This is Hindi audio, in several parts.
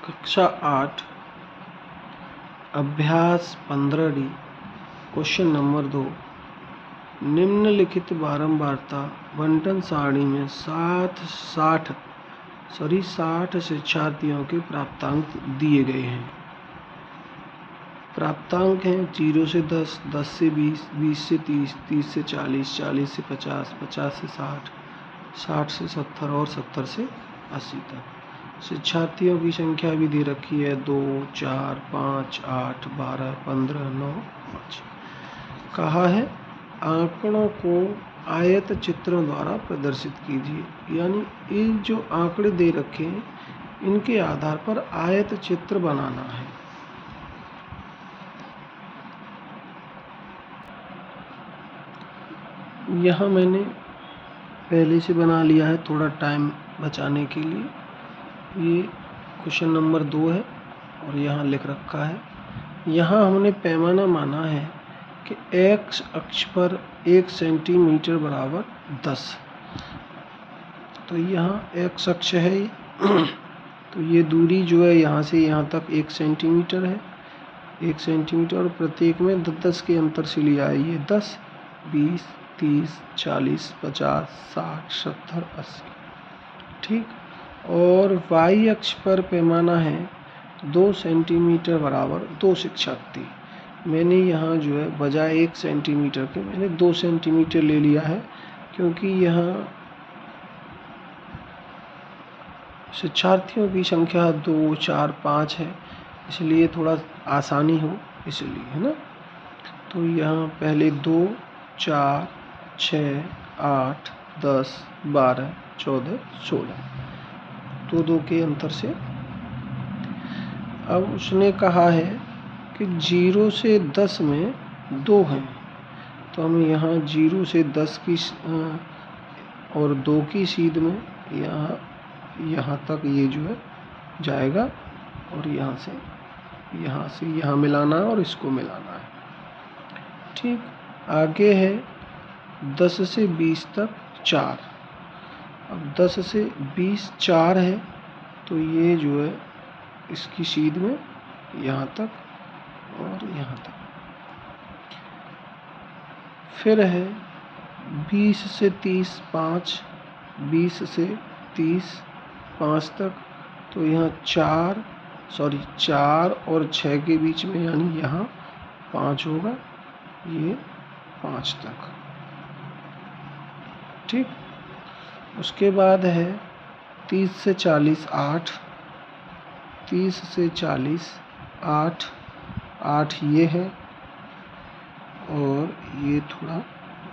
कक्षा 8 अभ्यास 15D क्वेश्चन नंबर 2। निम्नलिखित बारंबारता बंटन सारणी में 60 शिक्षार्थियों के प्राप्तांक दिए गए हैं। प्राप्तांक हैं 0 से 10, 10 से 20, 20 से 30, 30 से 40, 40 से 50, 50 से 60, 60 से 70 और 70 से 80 तक। शिक्षार्थियों की संख्या भी दे रखी है 2, 4, 5, 8, 12, 15, 9, 5। कहा है आंकड़ों को आयत चित्रों द्वारा प्रदर्शित कीजिए, यानी ये जो आंकड़े दे रखे हैं इनके आधार पर आयत चित्र बनाना है। यहाँ मैंने पहले से बना लिया है थोड़ा टाइम बचाने के लिए। ये क्वेश्चन नंबर 2 है और यहाँ लिख रखा है। यहाँ हमने पैमाना माना है कि x अक्ष पर 1 सेंटीमीटर बराबर 10। तो यहाँ x अक्ष है तो ये दूरी जो है यहाँ से यहाँ तक 1 सेंटीमीटर है। 1 सेंटीमीटर और प्रत्येक में 10 के अंतर से लिया है। ये 10, 20, 30, 40, 50, 60, 70, 80। ठीक। और y अक्ष पर पैमाना है 2 सेंटीमीटर बराबर 2 शिक्षार्थी। मैंने यहाँ जो है बजाय 1 सेंटीमीटर के मैंने 2 सेंटीमीटर ले लिया है, क्योंकि यहाँ शिक्षार्थियों की संख्या 2, 4, 5 है, इसलिए थोड़ा आसानी हो इसलिए, है ना। तो यहाँ पहले 2, 4, 6, 8, 10, 12, 14, 16 2 के अंतर से। अब उसने कहा है कि 0 से 10 में 2 हैं, तो हम यहाँ 0 से 10 की और 2 की सीध में यहाँ तक ये जो है जाएगा और यहाँ से यहाँ मिलाना है और इसको मिलाना है। ठीक। आगे है 10 से 20 तक 4। अब 10 से 20 4 है, तो ये जो है इसकी सीध में यहाँ तक और यहाँ तक। फिर है 20 से 30 5, 20 से 30 5 तक, तो यहाँ 4 और 6 के बीच में, यानी यहाँ 5 होगा, ये 5 तक। ठीक। उसके बाद है 30 से 40 8, 30 से 40 8 ये है और ये थोड़ा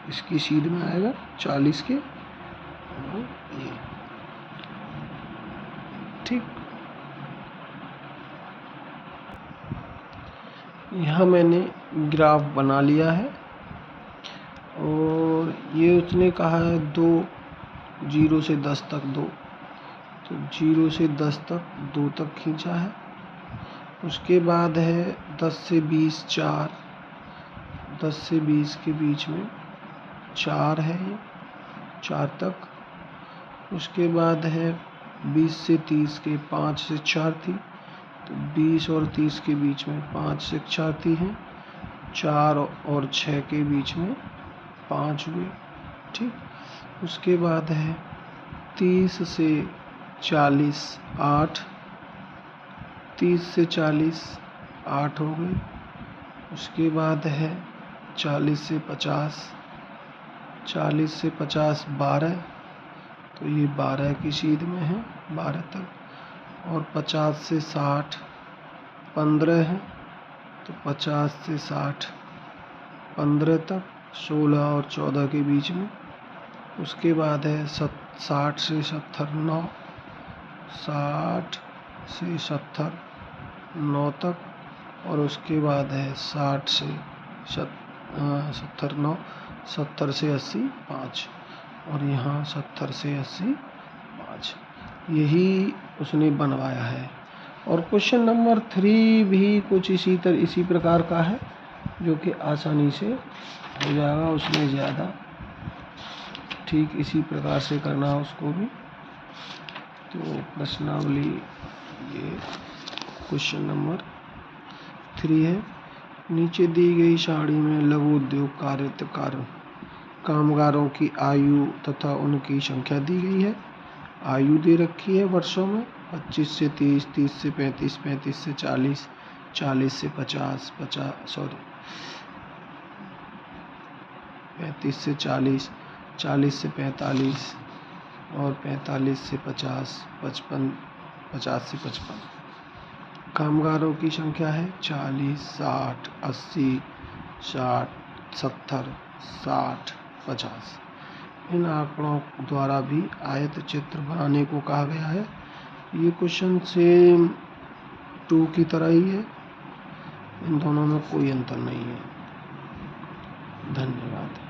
इसकी सीध में आएगा 40 के और ये। ठीक। यहाँ मैंने ग्राफ बना लिया है और ये उसने कहा है 2, 0 से 10 तक 2, तो 0 से 10 तक 2 तक खींचा है। उसके बाद है 10 से 20 4, 10 से 20 के बीच में 4 है, ये 4 तक। उसके बाद है 20 से 30 के 5 शिक्षार्थी, तो 20 और 30 के बीच में 5 शिक्षार्थी हैं। 4 और 6 के बीच में 5 हुए। ठीक। उसके बाद है 30 से 40 8, 30 से 40 8 हो गए। उसके बाद है 40 से 50, 40 से 50 12, तो ये 12 की सीध में है 12 तक। और 50 से 60 15 है, तो 50 से 60 15 तक। 16 और 14 के बीच में। उसके बाद है 60 से 70 9, 60 से 70 9 तक। और उसके बाद है 60 से 70 9, 70 से 80 5, और यहाँ 70 से 80 5। यही उसने बनवाया है। और क्वेश्चन नंबर 3 भी कुछ इसी प्रकार का है, जो कि आसानी से हो जाएगा। उसमें ज़्यादा ठीक इसी प्रकार से करना है उसको भी। तो प्रश्नावली ये क्वेश्चन नंबर 3 है, नीचे दी गई सारणी में लघु उद्योग कार्यरत कामगारों की आयु तथा उनकी संख्या दी गई है। आयु दे रखी है वर्षों में 25 से 30, 30 से 35, 35 से 40, 40 से 50, 35 से 40, 40 से 45 और 45 से 50, 55, 50 से 55। कामगारों की संख्या है 40, 60, 80, 60, 70, 60, 50। इन आंकड़ों द्वारा भी आयत चित्र बनाने को कहा गया है। ये क्वेश्चन सेम 2 की तरह ही है, इन दोनों में कोई अंतर नहीं है। धन्यवाद।